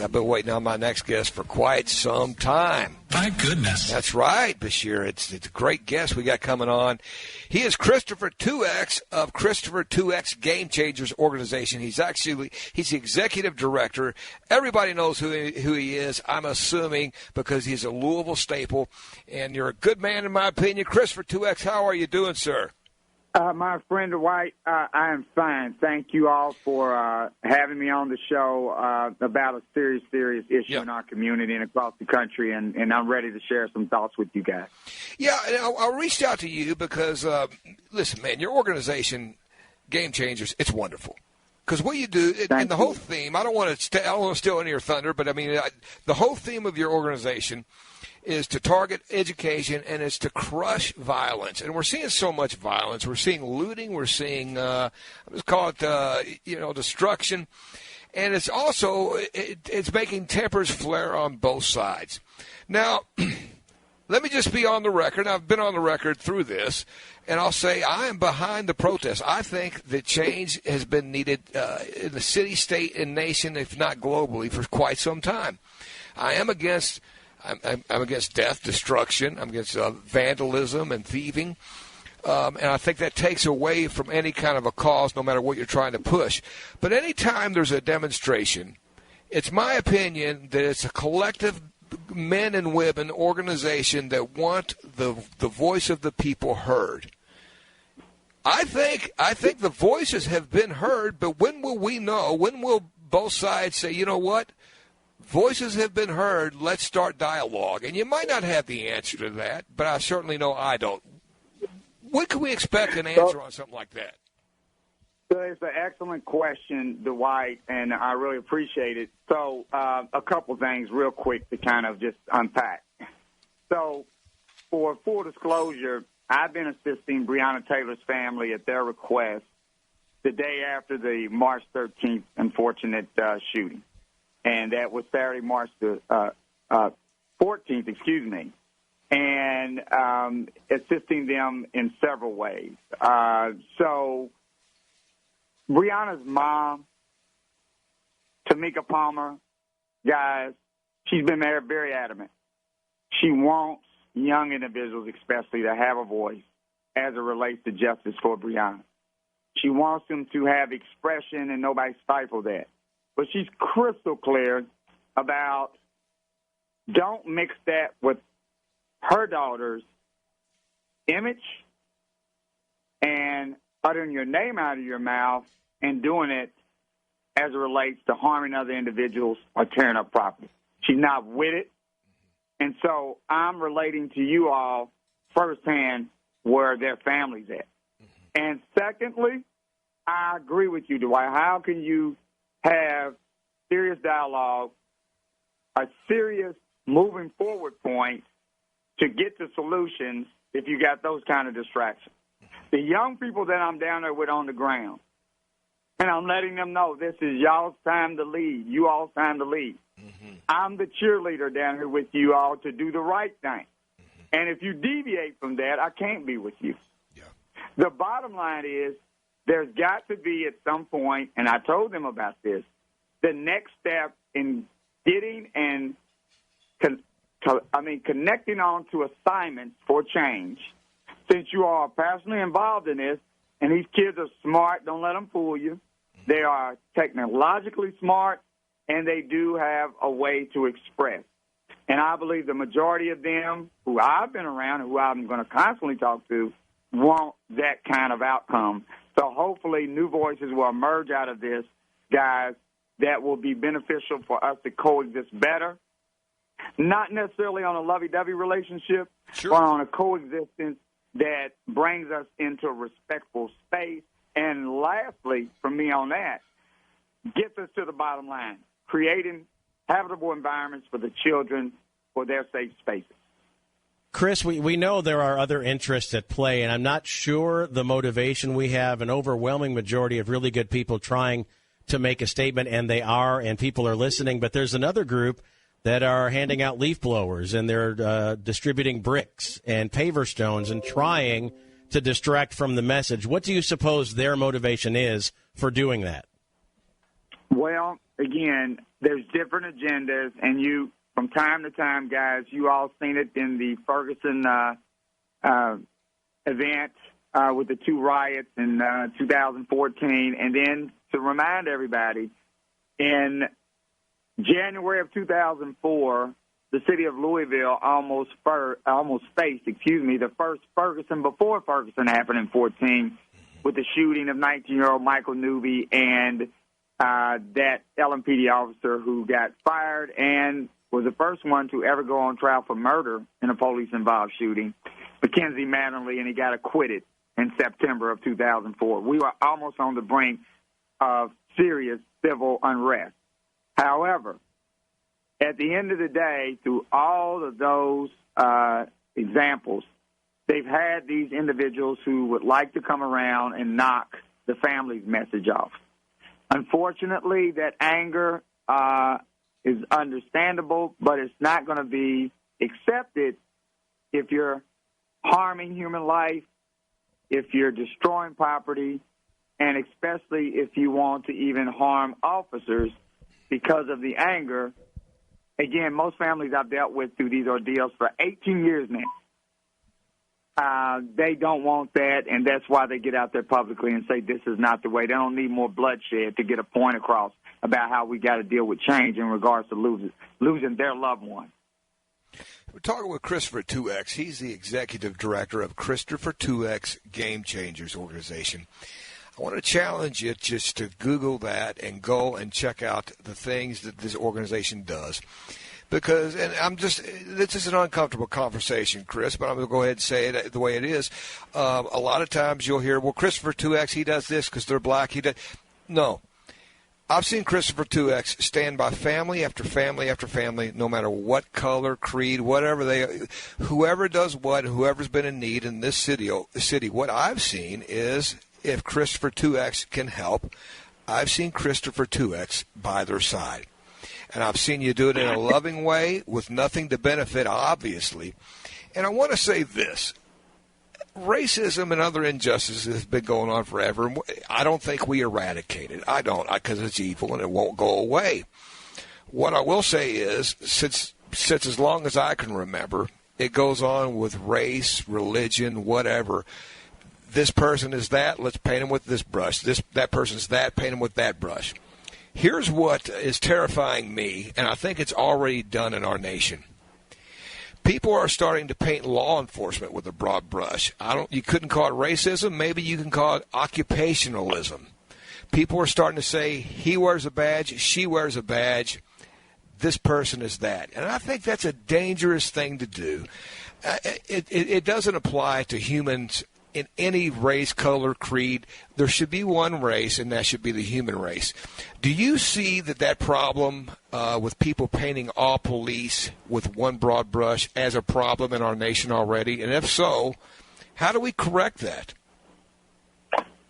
I've been waiting on my next guest for quite some time. My goodness. That's right, Bashir. It's a great guest we got coming on. He is Christopher 2X of Christopher 2X Game Changers organization. He's the executive director. Everybody knows who he is, I'm assuming, because he's a Louisville staple. And you're a good man, in my opinion. Christopher 2X, how are you doing, sir? My friend Dwight, I am fine. Thank you all for having me on the show about a serious issue in our community and across the country, and I'm ready to share some thoughts with you guys. Yeah, and I reached out to you because, listen, man, your organization, Game Changers, it's wonderful. Because what you do, and the whole theme, I don't want to steal any of your thunder, but I mean, the whole theme of your organization is to target education, and it's to crush violence. And we're seeing so much violence. We're seeing looting. We're seeing, let's call it, destruction. And it's also, it's making tempers flare on both sides. Now, let me just be on the record. I've been on the record through this, and I'll say I am behind the protest. I think that change has been needed in the city, state, and nation, if not globally, for quite some time. I am against... I'm against death, destruction. I'm against vandalism and thieving. And I think that takes away from any kind of a cause, no matter what you're trying to push. But anytime there's a demonstration, it's my opinion that it's a collective men and women organization that want the voice of the people heard. I think the voices have been heard, but when will we know? When will both sides say, you know what? Voices have been heard. Let's start dialogue. And you might not have the answer to that, but I certainly know I don't. When can we expect an answer on something like that? So it's an excellent question, Dwight, and I really appreciate it. So a couple things real quick to kind of just unpack. So for full disclosure, I've been assisting Breonna Taylor's family at their request the day after the March 13th unfortunate shooting. And that was Saturday, March the 14th, and assisting them in several ways. So Breonna's mom, Tamika Palmer, guys, she's been very adamant. She wants young individuals especially to have a voice as it relates to justice for Breonna. She wants them to have expression and nobody stifle that. But she's crystal clear about don't mix that with her daughter's image and uttering your name out of your mouth and doing it as it relates to harming other individuals or tearing up property. She's not with it. And so I'm relating to you all firsthand where their family's at. And secondly, I agree with you, Dwight. How can you have serious dialogue, a serious moving forward point to get to solutions if you got those kind of distractions? The young people that I'm down there with on the ground, and I'm letting them know this is y'all's time to lead, you all's time to lead. Mm-hmm. I'm the cheerleader down here with you all to do the right thing. Mm-hmm. And if you deviate from that, I can't be with you. Yeah. The bottom line is, there's got to be at some point, and I told them about this, the next step in getting and connecting on to assignments for change. Since you are passionately involved in this, and these kids are smart, don't let them fool you. They are technologically smart, and they do have a way to express. And I believe the majority of them who I've been around and who I'm going to constantly talk to want that kind of outcome. So hopefully new voices will emerge out of this, guys, that will be beneficial for us to coexist better. Not necessarily on a lovey-dovey relationship, sure, but on a coexistence that brings us into a respectful space. And lastly, from me on that, gets us to the bottom line, creating habitable environments for the children for their safe spaces. Chris, we know there are other interests at play, and I'm not sure the motivation. We have an overwhelming majority of really good people trying to make a statement, and they are, and people are listening. But there's another group that are handing out leaf blowers, and they're distributing bricks and paver stones and trying to distract from the message. What do you suppose their motivation is for doing that? Well, again, there's different agendas, and you, from time to time, guys, you all seen it in the Ferguson event with the 2 riots in 2014, and then to remind everybody, in January of 2004, the city of Louisville almost faced, the first Ferguson before Ferguson happened in 14, with the shooting of 19-year-old Michael Newby and that LMPD officer who got fired and was the first one to ever go on trial for murder in a police-involved shooting, Mackenzie Mattingly, and he got acquitted in September of 2004. We were almost on the brink of serious civil unrest. However, at the end of the day, through all of those examples, they've had these individuals who would like to come around and knock the family's message off. Unfortunately, that anger is understandable, but it's not going to be accepted if you're harming human life, if you're destroying property, and especially if you want to even harm officers because of the anger. Again, most families I've dealt with through these ordeals for 18 years now, they don't want that, and that's why they get out there publicly and say this is not the way. They don't need more bloodshed to get a point across about how we got to deal with change in regards to losing their loved one. We're talking with Christopher 2X. He's the executive director of Christopher 2X Game Changers organization. I want to challenge you just to Google that and go and check out the things that this organization does. Because, and this is an uncomfortable conversation, Chris, but I'm going to go ahead and say it the way it is. A lot of times you'll hear, well, Christopher 2X, he does this because they're black. No. I've seen Christopher 2X stand by family after family after family, no matter what color, creed, whoever does what, whoever's been in need in this city. What I've seen is if Christopher 2X can help, I've seen Christopher 2X by their side. And I've seen you do it in a loving way with nothing to benefit, obviously. And I want to say this. Racism and other injustices have been going on forever. I don't think we eradicate it. I don't, because it's evil and it won't go away. What I will say is, since as long as I can remember, it goes on with race, religion, whatever. This person is that, let's paint him with this brush. That person's that, paint him with that brush. Here's what is terrifying me, and I think it's already done in our nation. People are starting to paint law enforcement with a broad brush. You couldn't call it racism. Maybe you can call it occupationalism. People are starting to say, he wears a badge, she wears a badge, this person is that. And I think that's a dangerous thing to do. It doesn't apply to humans in any race, color, creed. There should be one race, and that should be the human race. Do you see that problem with people painting all police with one broad brush as a problem in our nation already? And if so, how do we correct that?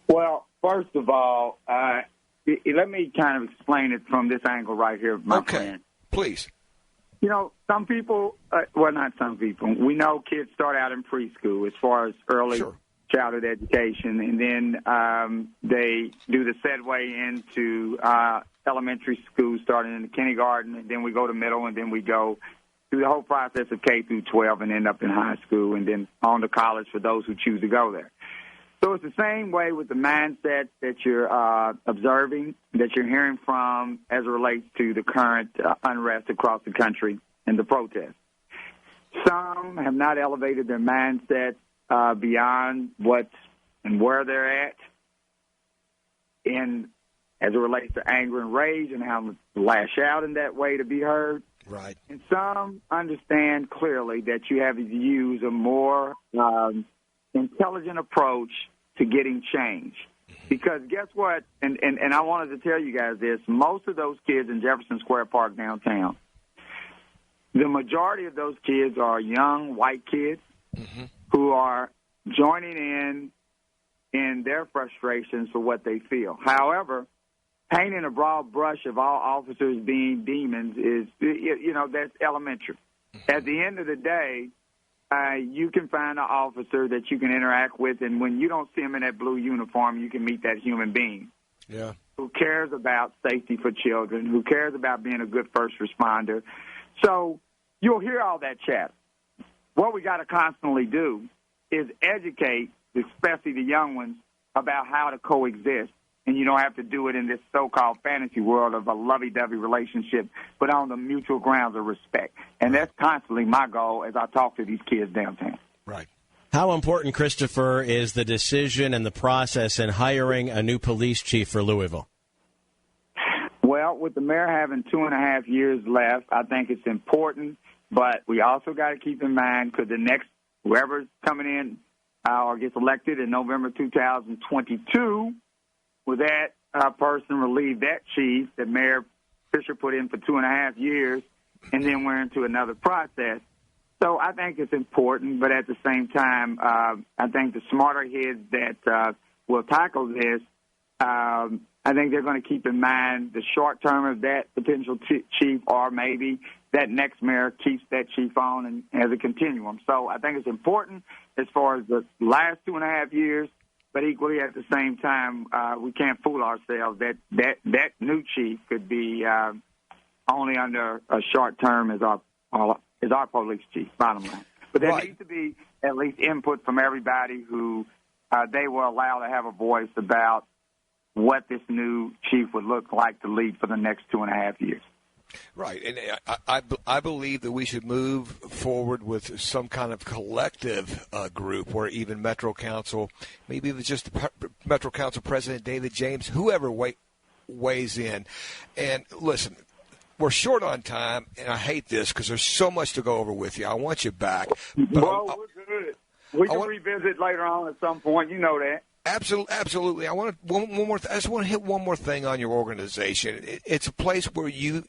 Well, first of all, let me kind of explain it from this angle right here, my friend. Please. You know, some people, not some people, we know kids start out in preschool as far as early childhood education, and then they do the segue into elementary school starting in the kindergarten, and then we go to middle, and then we go through the whole process of K through 12 and end up in high school and then on to college for those who choose to go there. So it's the same way with the mindset that you're observing, that you're hearing from as it relates to the current unrest across the country and the protests. Some have not elevated their mindset beyond what and where they're at in as it relates to anger and rage and how to lash out in that way to be heard. Right. And some understand clearly that you have to use a more intelligent approach to getting change. Because guess what? And I wanted to tell you guys this. Most of those kids in Jefferson Square Park downtown, the majority of those kids are young white kids who are joining in their frustrations for what they feel. However, painting a broad brush of all officers being demons is, that's elementary. At the end of the day, you can find an officer that you can interact with, and when you don't see him in that blue uniform, you can meet that human being. Yeah. who cares about safety for children, who cares about being a good first responder. So you'll hear all that chat. What we got to constantly do is educate, especially the young ones, about how to coexist. And you don't have to do it in this so-called fantasy world of a lovey-dovey relationship, but on the mutual grounds of respect. And that's constantly my goal as I talk to these kids downtown. Right. How important, Christopher, is the decision and the process in hiring a new police chief for Louisville? Well, with the mayor having 2.5 years left, I think it's important. But we also got to keep in mind, because the next, whoever's coming in or gets elected in November 2022, will that person relieve that chief that Mayor Fisher put in for 2.5 years, and then we're into another process. So I think it's important, but at the same time, I think the smarter heads that will tackle this, I think they're going to keep in mind the short term of that potential chief, or maybe that next mayor keeps that chief on and as a continuum. So I think it's important as far as the last 2.5 years, but equally at the same time, we can't fool ourselves that new chief could be only under a short term as our police chief, bottom line. But there needs to be at least input from everybody who they will allow to have a voice about what this new chief would look like to lead for the next 2.5 years. Right, and I believe that we should move forward with some kind of collective group where even Metro Council, maybe even just the Metro Council President David James, whoever weighs in. And listen, we're short on time, and I hate this because there's so much to go over with you. I want you back. Well, we're good. We can revisit later on at some point. You know that. Absolutely. I want one more. I just want to hit one more thing on your organization. It's a place where you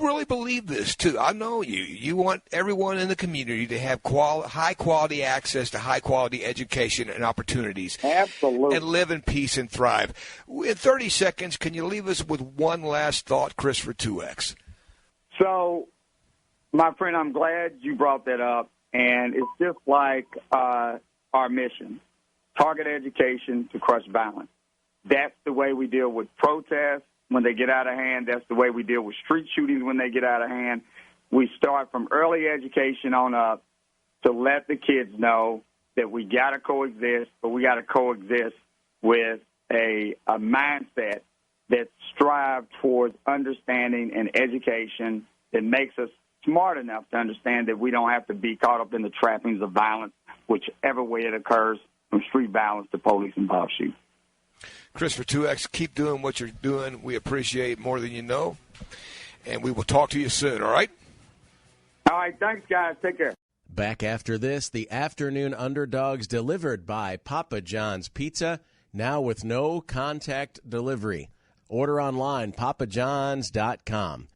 really believe this too. I know you. You want everyone in the community to have high quality access to high quality education and opportunities. Absolutely. And live in peace and thrive. In 30 seconds, can you leave us with one last thought, Chris, for 2X? So, my friend, I'm glad you brought that up, and it's just like our mission. Target education to crush violence. That's the way we deal with protests when they get out of hand. That's the way we deal with street shootings when they get out of hand. We start from early education on up to let the kids know that we got to coexist, but we got to coexist with a mindset that strives towards understanding and education that makes us smart enough to understand that we don't have to be caught up in the trappings of violence, whichever way it occurs, from street violence to police involved shooting. Chris, for 2X, keep doing what you're doing. We appreciate more than you know, and we will talk to you soon, all right? All right, thanks, guys. Take care. Back after this, the afternoon underdogs delivered by Papa John's Pizza, now with no contact delivery. Order online, papajohns.com.